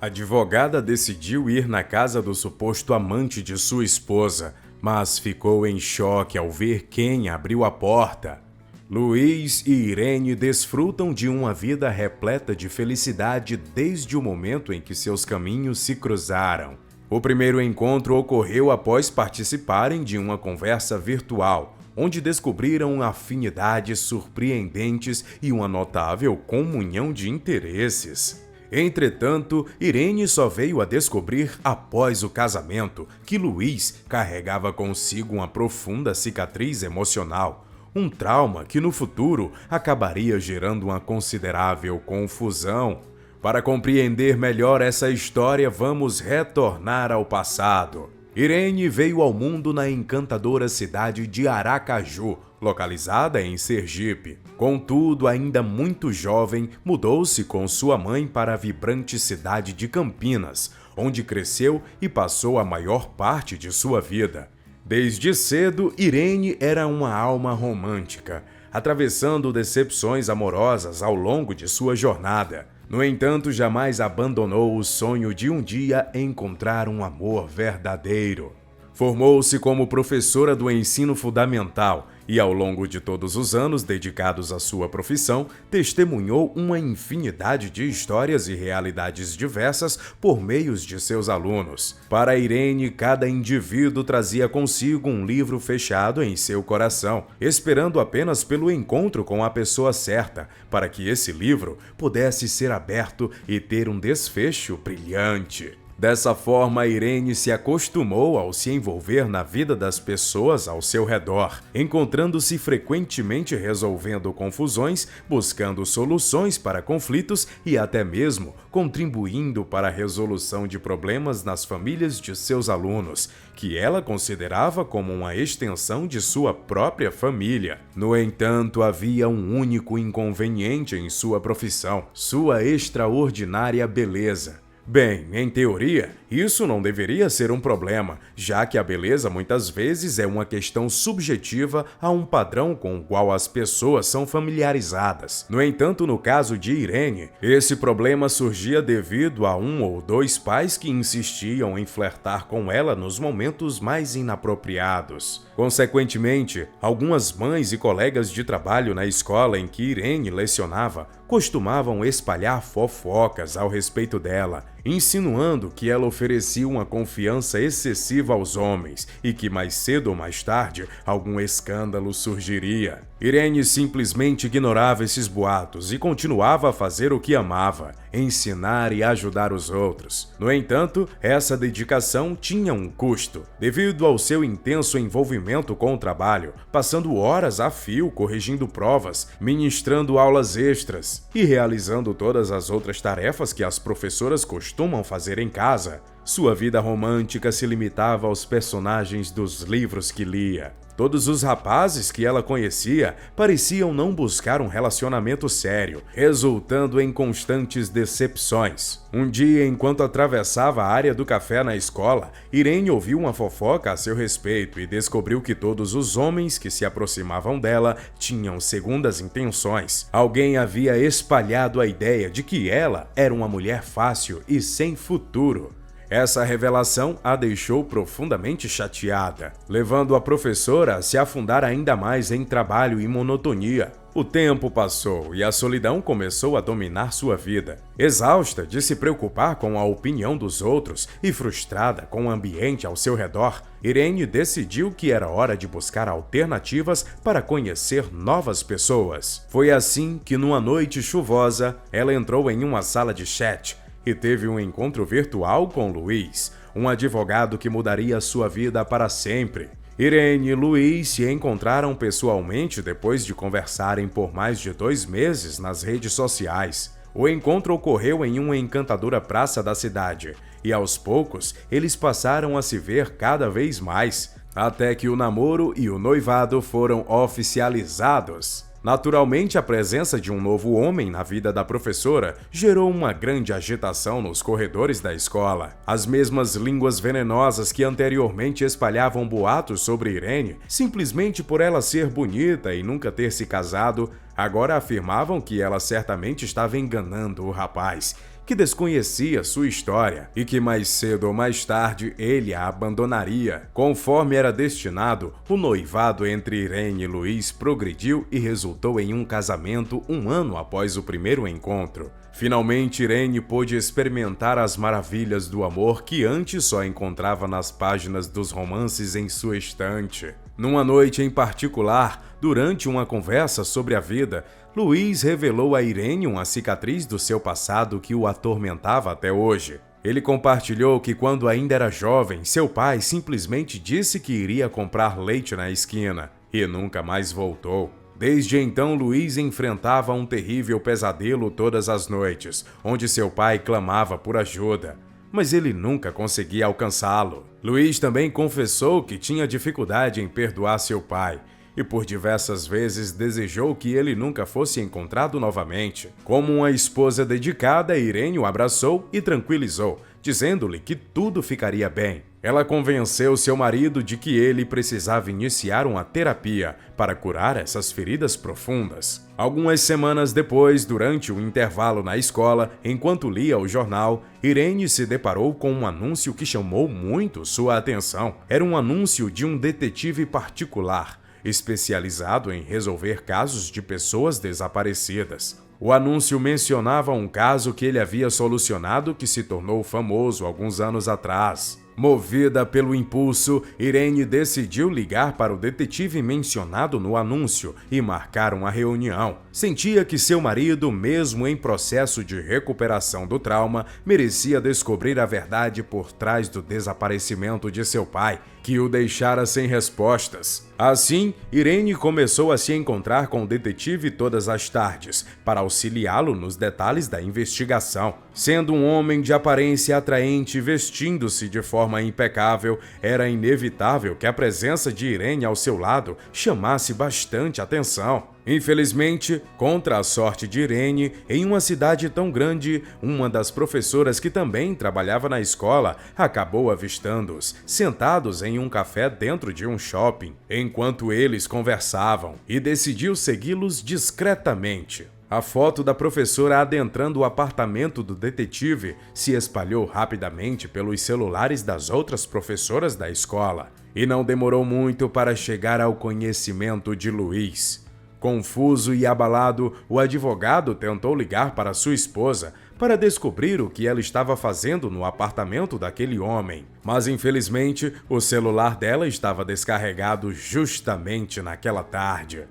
A advogada decidiu ir na casa do suposto amante de sua esposa, mas ficou em choque ao ver quem abriu a porta. Luiz e Irene desfrutam de uma vida repleta de felicidade desde o momento em que seus caminhos se cruzaram. O primeiro encontro ocorreu após participarem de uma conversa virtual, onde descobriram afinidades surpreendentes e uma notável comunhão de interesses. Entretanto, Irene só veio a descobrir após o casamento que Luiz carregava consigo uma profunda cicatriz emocional, um trauma que no futuro acabaria gerando uma considerável confusão. Para compreender melhor essa história, vamos retornar ao passado. Irene veio ao mundo na encantadora cidade de Aracaju, localizada em Sergipe. Contudo, ainda muito jovem, mudou-se com sua mãe para a vibrante cidade de Campinas, onde cresceu e passou a maior parte de sua vida. Desde cedo, Irene era uma alma romântica, atravessando decepções amorosas ao longo de sua jornada. No entanto, jamais abandonou o sonho de um dia encontrar um amor verdadeiro. Formou-se como professora do ensino fundamental e, ao longo de todos os anos dedicados à sua profissão, testemunhou uma infinidade de histórias e realidades diversas por meio de seus alunos. Para Irene, cada indivíduo trazia consigo um livro fechado em seu coração, esperando apenas pelo encontro com a pessoa certa, para que esse livro pudesse ser aberto e ter um desfecho brilhante. Dessa forma, Irene se acostumou ao se envolver na vida das pessoas ao seu redor, encontrando-se frequentemente resolvendo confusões, buscando soluções para conflitos e até mesmo contribuindo para a resolução de problemas nas famílias de seus alunos, que ela considerava como uma extensão de sua própria família. No entanto, havia um único inconveniente em sua profissão: sua extraordinária beleza. Bem, em teoria, isso não deveria ser um problema, já que a beleza muitas vezes é uma questão subjetiva a um padrão com o qual as pessoas são familiarizadas. No entanto, no caso de Irene, esse problema surgia devido a um ou dois pais que insistiam em flertar com ela nos momentos mais inapropriados. Consequentemente, algumas mães e colegas de trabalho na escola em que Irene lecionava costumavam espalhar fofocas ao respeito dela, insinuando que ela oferecia uma confiança excessiva aos homens e que mais cedo ou mais tarde algum escândalo surgiria. Irene simplesmente ignorava esses boatos e continuava a fazer o que amava: ensinar e ajudar os outros. No entanto, essa dedicação tinha um custo, devido ao seu intenso envolvimento com o trabalho, passando horas a fio corrigindo provas, ministrando aulas extras e realizando todas as outras tarefas que as professoras costumam fazer em casa. Sua vida romântica se limitava aos personagens dos livros que lia. Todos os rapazes que ela conhecia pareciam não buscar um relacionamento sério, resultando em constantes decepções. Um dia, enquanto atravessava a área do café na escola, Irene ouviu uma fofoca a seu respeito e descobriu que todos os homens que se aproximavam dela tinham segundas intenções. Alguém havia espalhado a ideia de que ela era uma mulher fácil e sem futuro. Essa revelação a deixou profundamente chateada, levando a professora a se afundar ainda mais em trabalho e monotonia. O tempo passou e a solidão começou a dominar sua vida. Exausta de se preocupar com a opinião dos outros e frustrada com o ambiente ao seu redor, Irene decidiu que era hora de buscar alternativas para conhecer novas pessoas. Foi assim que, numa noite chuvosa, ela entrou em uma sala de chat e teve um encontro virtual com Luiz, um advogado que mudaria sua vida para sempre. Irene e Luiz se encontraram pessoalmente depois de conversarem por mais de 2 meses nas redes sociais. O encontro ocorreu em uma encantadora praça da cidade, e aos poucos eles passaram a se ver cada vez mais, até que o namoro e o noivado foram oficializados. Naturalmente, a presença de um novo homem na vida da professora gerou uma grande agitação nos corredores da escola. As mesmas línguas venenosas que anteriormente espalhavam boatos sobre Irene, simplesmente por ela ser bonita e nunca ter se casado, agora afirmavam que ela certamente estava enganando o rapaz, que desconhecia sua história e que mais cedo ou mais tarde ele a abandonaria. Conforme era destinado, o noivado entre Irene e Luiz progrediu e resultou em um casamento um ano após o primeiro encontro. Finalmente, Irene pôde experimentar as maravilhas do amor que antes só encontrava nas páginas dos romances em sua estante. Numa noite em particular, durante uma conversa sobre a vida, Luiz revelou a Irene uma cicatriz do seu passado que o atormentava até hoje. Ele compartilhou que quando ainda era jovem, seu pai simplesmente disse que iria comprar leite na esquina e nunca mais voltou. Desde então, Luiz enfrentava um terrível pesadelo todas as noites, onde seu pai clamava por ajuda, mas ele nunca conseguia alcançá-lo. Luiz também confessou que tinha dificuldade em perdoar seu pai e por diversas vezes desejou que ele nunca fosse encontrado novamente. Como uma esposa dedicada, Irene o abraçou e tranquilizou, dizendo-lhe que tudo ficaria bem. Ela convenceu seu marido de que ele precisava iniciar uma terapia para curar essas feridas profundas. Algumas semanas depois, durante um intervalo na escola, enquanto lia o jornal, Irene se deparou com um anúncio que chamou muito sua atenção. Era um anúncio de um detetive particular, especializado em resolver casos de pessoas desaparecidas. O anúncio mencionava um caso que ele havia solucionado que se tornou famoso alguns anos atrás. Movida pelo impulso, Irene decidiu ligar para o detetive mencionado no anúncio e marcar uma reunião. Sentia que seu marido, mesmo em processo de recuperação do trauma, merecia descobrir a verdade por trás do desaparecimento de seu pai, que o deixara sem respostas. Assim, Irene começou a se encontrar com o detetive todas as tardes, para auxiliá-lo nos detalhes da investigação. Sendo um homem de aparência atraente e vestindo-se de forma impecável, era inevitável que a presença de Irene ao seu lado chamasse bastante atenção. Infelizmente, contra a sorte de Irene, em uma cidade tão grande, uma das professoras que também trabalhava na escola acabou avistando-os, sentados em um café dentro de um shopping, enquanto eles conversavam, e decidiu segui-los discretamente. A foto da professora adentrando o apartamento do detetive se espalhou rapidamente pelos celulares das outras professoras da escola, e não demorou muito para chegar ao conhecimento de Luiz. Confuso e abalado, o advogado tentou ligar para sua esposa para descobrir o que ela estava fazendo no apartamento daquele homem. Mas, infelizmente, o celular dela estava descarregado justamente naquela tarde.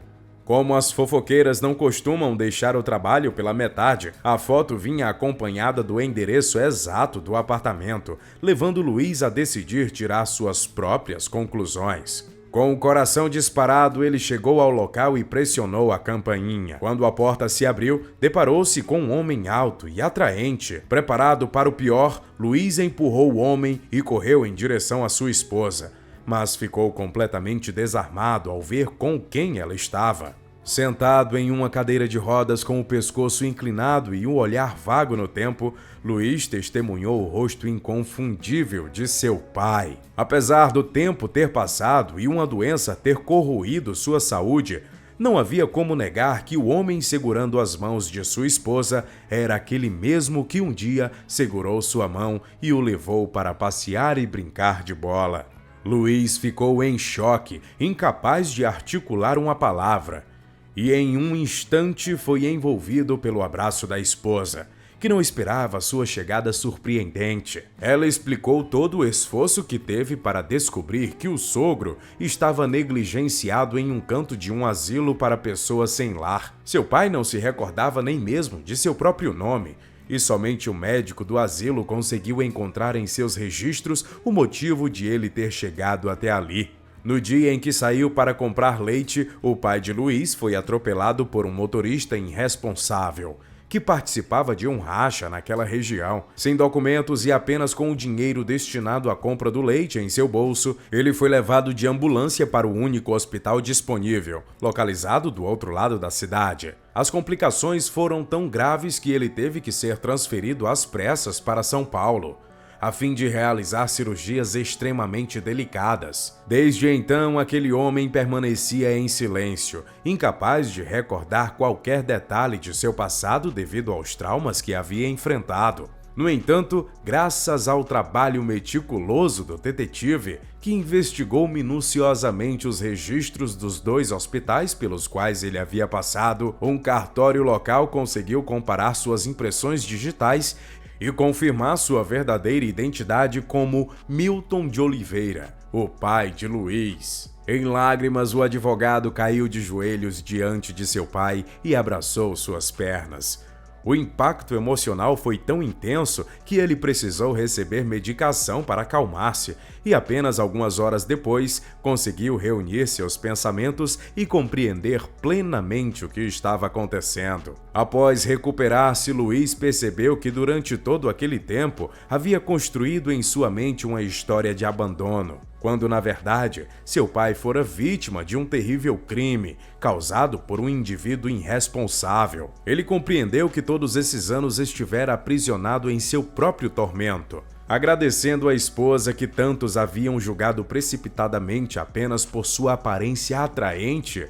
Como as fofoqueiras não costumam deixar o trabalho pela metade, a foto vinha acompanhada do endereço exato do apartamento, levando Luiz a decidir tirar suas próprias conclusões. Com o coração disparado, ele chegou ao local e pressionou a campainha. Quando a porta se abriu, deparou-se com um homem alto e atraente. Preparado para o pior, Luiz empurrou o homem e correu em direção à sua esposa, mas ficou completamente desarmado ao ver com quem ela estava. Sentado em uma cadeira de rodas com o pescoço inclinado e um olhar vago no tempo, Luiz testemunhou o rosto inconfundível de seu pai. Apesar do tempo ter passado e uma doença ter corroído sua saúde, não havia como negar que o homem segurando as mãos de sua esposa era aquele mesmo que um dia segurou sua mão e o levou para passear e brincar de bola. Luiz ficou em choque, incapaz de articular uma palavra. E em um instante foi envolvido pelo abraço da esposa, que não esperava sua chegada surpreendente. Ela explicou todo o esforço que teve para descobrir que o sogro estava negligenciado em um canto de um asilo para pessoas sem lar. Seu pai não se recordava nem mesmo de seu próprio nome, e somente o médico do asilo conseguiu encontrar em seus registros o motivo de ele ter chegado até ali. No dia em que saiu para comprar leite, o pai de Luiz foi atropelado por um motorista irresponsável, que participava de um racha naquela região. Sem documentos e apenas com o dinheiro destinado à compra do leite em seu bolso, ele foi levado de ambulância para o único hospital disponível, localizado do outro lado da cidade. As complicações foram tão graves que ele teve que ser transferido às pressas para São Paulo. a fim de realizar cirurgias extremamente delicadas. Desde então, aquele homem permanecia em silêncio, incapaz de recordar qualquer detalhe de seu passado devido aos traumas que havia enfrentado. No entanto, graças ao trabalho meticuloso do detetive, que investigou minuciosamente os registros dos 2 hospitais pelos quais ele havia passado, um cartório local conseguiu comparar suas impressões digitais e confirmar sua verdadeira identidade como Milton de Oliveira, o pai de Luiz. Em lágrimas, o advogado caiu de joelhos diante de seu pai e abraçou suas pernas. O impacto emocional foi tão intenso que ele precisou receber medicação para acalmar-se e apenas algumas horas depois conseguiu reunir seus pensamentos e compreender plenamente o que estava acontecendo. Após recuperar-se, Luiz percebeu que durante todo aquele tempo havia construído em sua mente uma história de abandono, quando na verdade seu pai fora vítima de um terrível crime causado por um indivíduo irresponsável. Ele compreendeu que todos esses anos estivera aprisionado em seu próprio tormento. Agradecendo à esposa que tantos haviam julgado precipitadamente apenas por sua aparência atraente,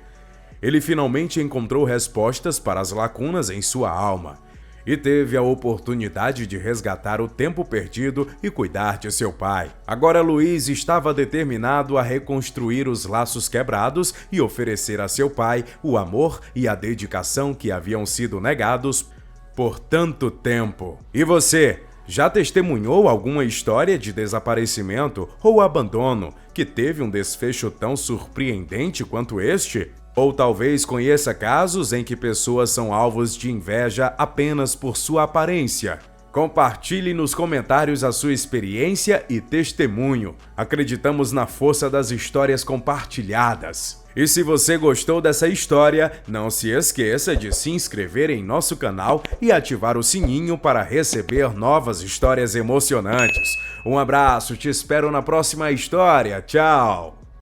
ele finalmente encontrou respostas para as lacunas em sua alma e teve a oportunidade de resgatar o tempo perdido e cuidar de seu pai. Agora Luiz estava determinado a reconstruir os laços quebrados e oferecer a seu pai o amor e a dedicação que haviam sido negados por tanto tempo. E você, já testemunhou alguma história de desaparecimento ou abandono que teve um desfecho tão surpreendente quanto este? Ou talvez conheça casos em que pessoas são alvos de inveja apenas por sua aparência? Compartilhe nos comentários a sua experiência e testemunho. Acreditamos na força das histórias compartilhadas. E se você gostou dessa história, não se esqueça de se inscrever em nosso canal e ativar o sininho para receber novas histórias emocionantes. Um abraço, te espero na próxima história. Tchau!